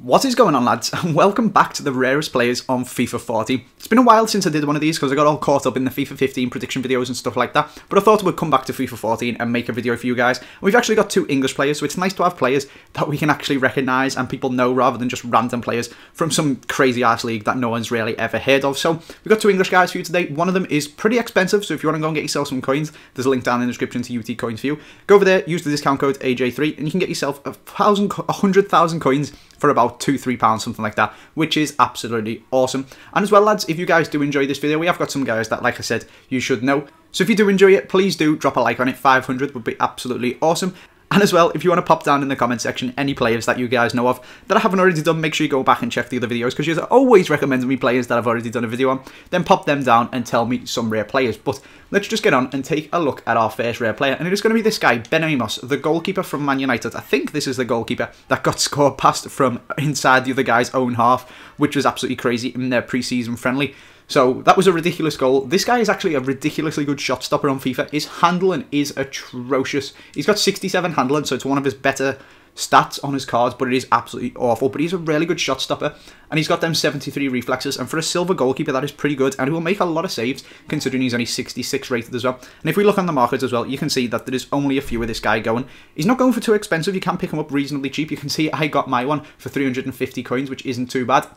What is going on, lads, and welcome back to the Rarest Players on FIFA 14. It's been a while since I did one of these because I got all caught up in the FIFA 15 prediction videos and stuff like that, but I thought I would come back to FIFA 14 and make a video for you guys. And we've actually got 2 English players, so it's nice to have players that we can actually recognise and people know rather than just random players from some crazy-ass league that no one's really ever heard of. So we've got 2 English guys for you today. One of them is pretty expensive, so if you want to go and get yourself some coins, there's a link down in the description to UT Coins for you. Go over there, use the discount code AJ3, and you can get yourself 100,000 coins for about £2-3, something like that, which is absolutely awesome. And as well, lads, if you guys do enjoy this video, we have got some guys that, like I said, you should know. So if you do enjoy it, please do drop a like on it. 500 would be absolutely awesome. And as well, if you want to pop down in the comment section any players that you guys know of that I haven't already done, make sure you go back and check the other videos, because you're always recommending me players that I've already done a video on. Then pop them down and tell me some rare players. But let's just get on and take a look at our first rare player. And it is going to be this guy, Amos, the goalkeeper from Man United. I think this is the goalkeeper that got scored past from inside the other guy's own half, which was absolutely crazy in their pre-season friendly. So that was a ridiculous goal. This guy is actually a ridiculously good shot stopper on FIFA. His handling is atrocious. He's got 67 handling, so it's one of his better stats on his cards, but it is absolutely awful. But he's a really good shot stopper, and he's got them 73 reflexes, and for a silver goalkeeper, that is pretty good, and he will make a lot of saves, considering he's only 66 rated as well. And if we look on the market as well, you can see that there is only a few of this guy going. He's not going for too expensive. You can pick him up reasonably cheap. You can see I got my one for 350 coins, which isn't too bad.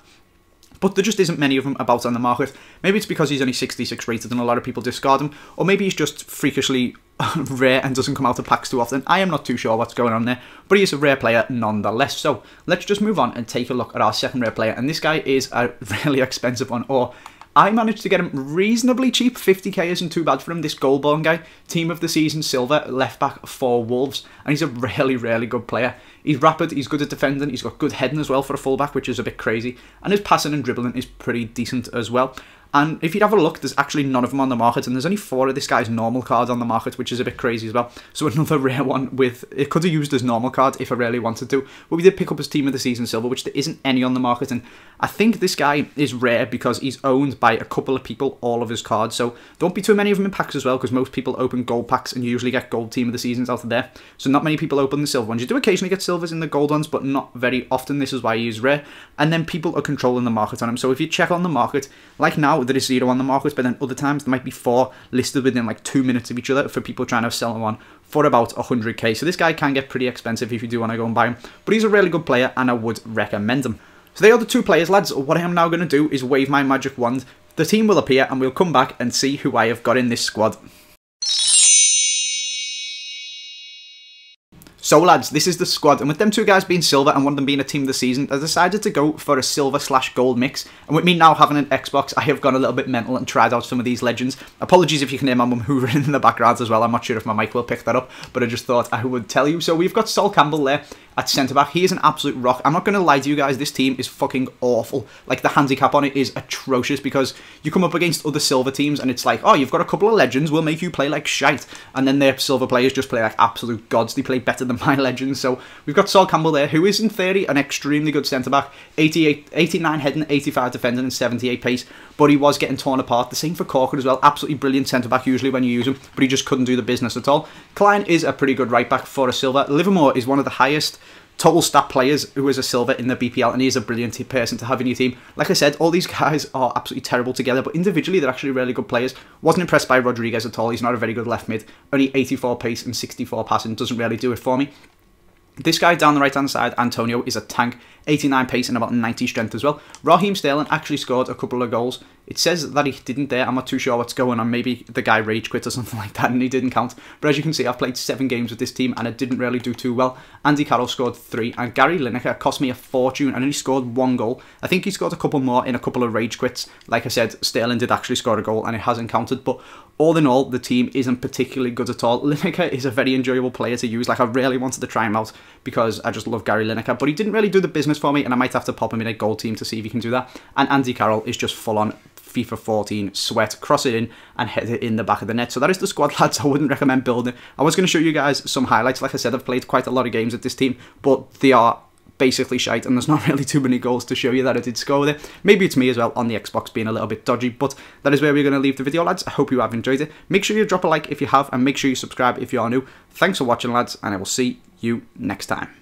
But there just isn't many of them about on the market. Maybe it's because he's only 66 rated and a lot of people discard him, or maybe he's just freakishly rare and doesn't come out of packs too often. I am not too sure what's going on there, but he is a rare player nonetheless. So let's just move on and take a look at our second rare player, and this guy is a really expensive one, or I managed to get him reasonably cheap. 50k isn't too bad for him. This Golbourne guy, team of the season silver, left back for Wolves, and he's a really good player. He's rapid, he's good at defending, he's got good heading as well for a fullback, which is a bit crazy, and his passing and dribbling is pretty decent as well. And if you'd have a look, there's actually none of them on the market, and there's only 4 of this guy's normal cards on the market, which is a bit crazy as well. So another rare one with, it could have used his normal card if I really wanted to, but we did pick up his team of the season silver, which there isn't any on the market. And I think this guy is rare because he's owned by a couple of people, all of his cards, so don't be too many of them in packs as well, because most people open gold packs and you usually get gold team of the seasons out of there, so not many people open the silver ones. You do occasionally get silvers in the gold ones, but not very often. This is why he is rare, and then people are controlling the market on him. So if you check on the market, like now there is 0 on the market, but then other times there might be 4 listed within like 2 minutes of each other for people trying to sell them on for about 100k. So this guy can get pretty expensive if you do want to go and buy him, but he's a really good player and I would recommend him. So they are the 2 players, lads. What I am now going to do is wave my magic wand. The team will appear and we'll come back and see who I have got in this squad. So lads, this is the squad, and with them 2 guys being silver and one of them being a team of the season, I decided to go for a silver/gold mix. And with me now having an Xbox, I have gone a little bit mental and tried out some of these legends. Apologies if you can hear my mum hoovering in the background as well. I'm not sure if my mic will pick that up, but I just thought I would tell you. So we've got Sol Campbell there at centre-back. He is an absolute rock. I'm not going to lie to you guys, this team is fucking awful. Like, the handicap on it is atrocious, because you come up against other silver teams and it's like, oh, you've got a couple of legends, we'll make you play like shite. And then their silver players just play like absolute gods. They play better than my legends. So we've got Sol Campbell there, who is in theory an extremely good centre-back. 89 heading, 85 defending and 78 pace. But he was getting torn apart. The same for Corker as well. Absolutely brilliant centre-back usually when you use him, but he just couldn't do the business at all. Klein is a pretty good right-back for a silver. Livermore is one of the highest total stat players who is a silver in the BPL, and he is a brilliant person to have in your team. Like I said, all these guys are absolutely terrible together, but individually they're actually really good players. Wasn't impressed by Rodriguez at all. He's not a very good left mid. Only 84 pace and 64 passing. Doesn't really do it for me. This guy down the right-hand side, Antonio, is a tank. 89 pace and about 90 strength as well. Raheem Sterling actually scored a couple of goals. It says that he didn't there. I'm not too sure what's going on. Maybe the guy rage quit or something like that and he didn't count. But as you can see, I've played 7 games with this team and it didn't really do too well. Andy Carroll scored 3 and Gary Lineker cost me a fortune and only scored 1 goal. I think he scored a couple more in a couple of rage quits. Like I said, Sterling did actually score a goal and it hasn't counted. But all in all, the team isn't particularly good at all. Lineker is a very enjoyable player to use. Like, I really wanted to try him out because I just love Gary Lineker, but he didn't really do the business for me, and I might have to pop him in a gold team to see if he can do that. And Andy Carroll is just full on FIFA 14 sweat, cross it in and head it in the back of the net. So that is the squad, lads. I wouldn't recommend building. I was going to show you guys some highlights. Like I said, I've played quite a lot of games with this team, but they are basically shite, and there's not really too many goals to show you that I did score with it. Maybe it's me as well on the Xbox being a little bit dodgy, but that is where we're going to leave the video, lads. I hope you have enjoyed it. Make sure you drop a like if you have, and make sure you subscribe if you are new. Thanks for watching, lads, and I will see you next time.